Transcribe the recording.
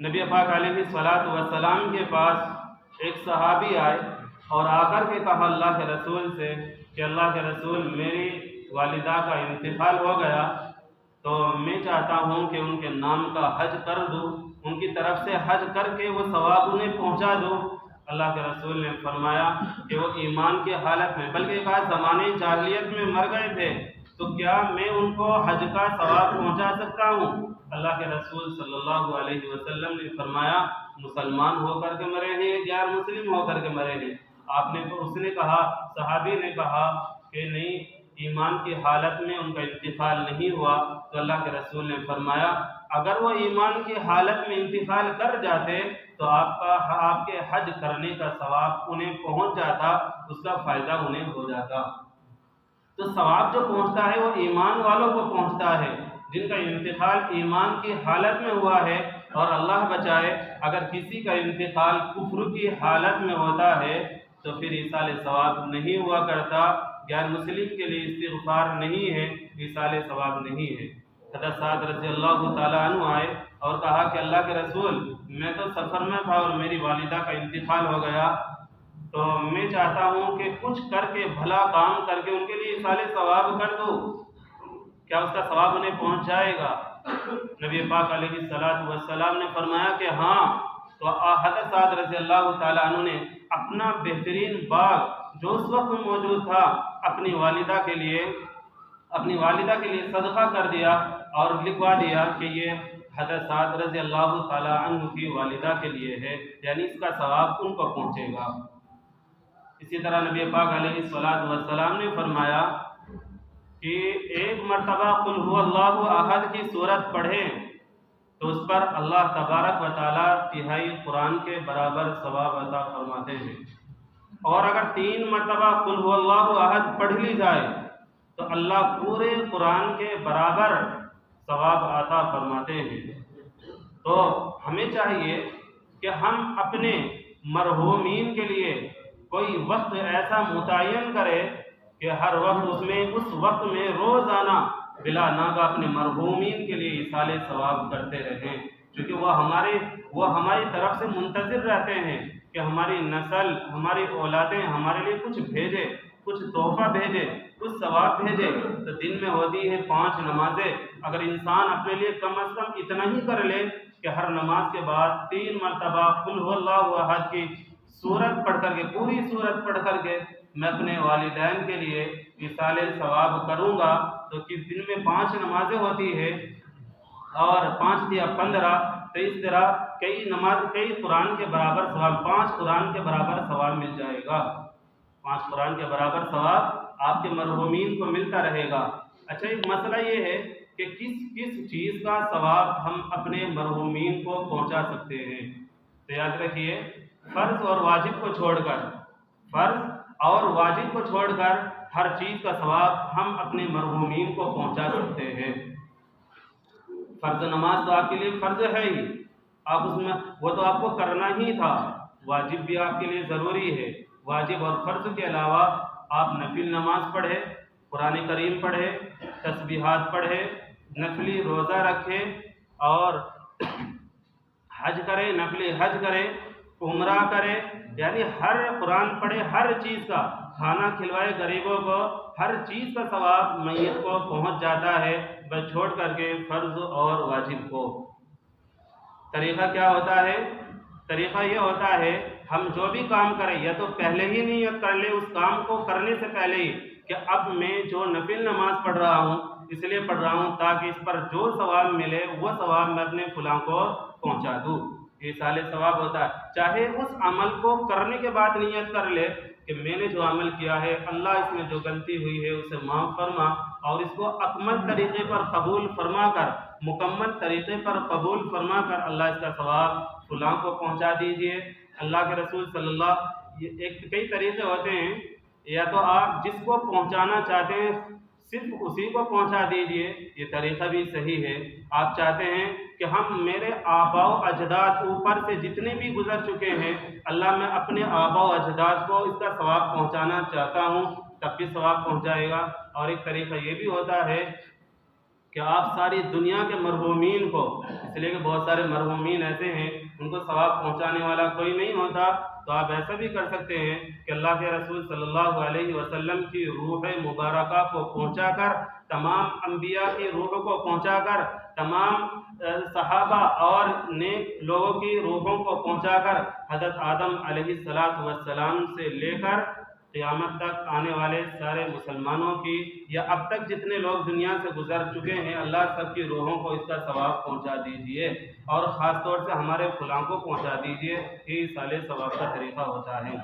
نبی پاک علیہ السلام کے پاس ایک صحابی آئے اور آ کر کے کہا اللہ کے رسول سے کہ اللہ کے رسول میری والدہ کا انتقال ہو گیا، تو میں چاہتا ہوں کہ ان کے نام کا حج کر دوں، ان کی طرف سے حج کر کے وہ ثواب انہیں پہنچا دوں۔ اللہ کے رسول نے فرمایا کہ وہ ایمان کی حالت میں، بلکہ ایک زمانے جاہلیت میں مر گئے تھے، تو کیا میں ان کو حج کا ثواب پہنچا سکتا ہوں؟ اللہ کے رسول صلی اللہ علیہ وسلم نے فرمایا مسلمان ہو کر کے مرے ہیں، غیر مسلم ہو کر کے مرے ہیں؟ اس نے کہا، صحابی نے کہا کہ نہیں، ایمان کی حالت میں ان کا انتقال نہیں ہوا۔ تو اللہ کے رسول نے فرمایا اگر وہ ایمان کی حالت میں انتقال کر جاتے تو آپ کے حج کرنے کا ثواب انہیں پہنچ جاتا، اس کا فائدہ انہیں ہو جاتا۔ تو ثواب جو پہنچتا ہے وہ ایمان والوں کو پہنچتا ہے، جن کا انتقال ایمان کی حالت میں ہوا ہے۔ اور اللہ بچائے اگر کسی کا انتقال کفر کی حالت میں ہوتا ہے تو پھر ایصال ثواب نہیں ہوا کرتا، غیر مسلم کے لیے استغفار نہیں ہے، ایصال ثواب نہیں ہے۔ حضرت سعد رضی اللہ تعالیٰ عنہ آئے اور کہا کہ اللہ کے رسول میں تو سفر میں تھا اور میری والدہ کا انتقال ہو گیا، تو میں چاہتا ہوں کہ کچھ کر کے بھلا کام کر کے ان کے لیے ایصال ثواب کر دو، کیا اس کا ثواب انہیں پہنچ جائے گا؟ نبی پاک علیہ السلام نے فرمایا کہ ہاں۔ تو حضرت سعد رضی اللہ تعالیٰ عنہ نے اپنا بہترین باغ جو اس وقت موجود تھا اپنی والدہ کے لیے صدقہ کر دیا اور لکھوا دیا کہ یہ حضرت سعد رضی اللہ تعالیٰ عنہ کی والدہ کے لیے ہے، یعنی اس کا ثواب ان کو پہنچے گا۔ اسی طرح نبی پاک علیہ السلام نے فرمایا کہ ایک مرتبہ قل هو اللہ احد کی سورت پڑھیں تو اس پر اللہ تبارک و تعالیٰ تہائی قرآن کے برابر ثواب عطا فرماتے ہیں، اور اگر 3 مرتبہ قل هو اللہ احد پڑھ لی جائے تو اللہ پورے قرآن کے برابر ثواب عطا فرماتے ہیں۔ تو ہمیں چاہیے کہ ہم اپنے مرحومین کے لیے کوئی وقت ایسا متعین کرے کہ ہر وقت اس وقت میں روزانہ بلا ناغہ اپنے مرحومین کے لیے ایصال ثواب کرتے رہیں، کیونکہ وہ ہماری طرف سے منتظر رہتے ہیں کہ ہماری نسل، ہماری اولادیں ہمارے لیے کچھ بھیجے، کچھ تحفہ بھیجے، کچھ ثواب بھیجے۔ تو دن میں ہوتی ہے 5 نمازیں، اگر انسان اپنے لیے کم از کم اتنا ہی کر لے کہ ہر نماز کے بعد 3 مرتبہ قل هو اللہ احد کی سورت پڑھ کر کے، پوری سورت پڑھ کر کے میں اپنے والدین کے لیے ایصال ثواب کروں گا، تو کس دن میں 5 نمازیں ہوتی ہے اور 5 یا 15، تو اس طرح کئی قرآن کے برابر ثواب، 5 قرآن کے برابر ثواب مل جائے گا، 5 قرآن کے برابر ثواب آپ کے مرحومین کو ملتا رہے گا۔ اچھا، ایک مسئلہ یہ ہے کہ کس چیز کا ثواب ہم اپنے مرحومین کو پہنچا سکتے ہیں؟ تو یاد رکھیے، فرض اور واجب کو چھوڑ کر ہر چیز کا ثواب ہم اپنے مرحومین کو پہنچا سکتے ہیں۔ فرض نماز تو آپ کے لیے فرض ہے ہی، وہ تو آپ کو کرنا ہی تھا۔ واجب بھی آپ کے لیے ضروری ہے، واجب اور فرض کے علاوہ آپ نفل نماز پڑھے، قرآن کریم پڑھے، تسبیحات پڑھے، نفلی روزہ رکھے اور حج کرے، نفلی حج کرے، عمرہ کرے، یعنی ہر قرآن پڑھے، ہر چیز کا کھانا کھلوائے غریبوں کو، ہر چیز کا ثواب میت کو پہنچ جاتا ہے، بس چھوڑ کر کے فرض اور واجب کو۔ طریقہ کیا ہوتا ہے؟ طریقہ یہ ہوتا ہے ہم جو بھی کام کریں یا تو پہلے ہی نیت کر لیں اس کام کو کرنے سے پہلے ہی کہ اب میں جو نفل نماز پڑھ رہا ہوں اس لیے پڑھ رہا ہوں تاکہ اس پر جو ثواب ملے وہ ثواب میں اپنے فلاں کو پہنچا دوں، ایصال ثواب ہوتا ہے۔ چاہے اس عمل کو کرنے کے بعد نیت کر لے کہ میں نے جو عمل کیا ہے اللہ اس میں جو غلطی ہوئی ہے اسے معاف فرما اور اس کو اکمل طریقے پر قبول فرما کر، مکمل طریقے پر قبول فرما کر اللہ اس کا ثواب فلاں کو پہنچا دیجئے۔ اللہ کے رسول صلی اللہ کئی طریقے ہوتے ہیں، یا تو آپ جس کو پہنچانا چاہتے ہیں صرف اسی کو پہنچا دیجئے، یہ طریقہ بھی صحیح ہے۔ آپ چاہتے ہیں کہ ہم میرے آباء و اجداد اوپر سے جتنے بھی گزر چکے ہیں اللہ میں اپنے آباء و اجداد کو اس کا ثواب پہنچانا چاہتا ہوں، تب بھی ثواب پہنچائے گا۔ اور ایک طریقہ یہ بھی ہوتا ہے کہ آپ ساری دنیا کے مرحومین کو، اس لیے کہ بہت سارے مرحومین ایسے ہیں ان کو ثواب پہنچانے والا کوئی نہیں ہوتا، تو آپ ایسا بھی کر سکتے ہیں کہ اللہ کے رسول صلی اللہ علیہ وسلم کی روح مبارکہ کو پہنچا کر، تمام انبیاء کی روح کو پہنچا کر، تمام صحابہ اور نیک لوگوں کی روحوں کو پہنچا کر، حضرت آدم علیہ السلام سے لے کر قیامت تک آنے والے سارے مسلمانوں کی، یا اب تک جتنے لوگ دنیا سے گزر چکے ہیں، اللہ سب کی روحوں کو اس کا ثواب پہنچا دیجئے، اور خاص طور سے ہمارے فلاں کو پہنچا دیجئے۔ یہ سال ثواب کا طریقہ ہوتا ہے۔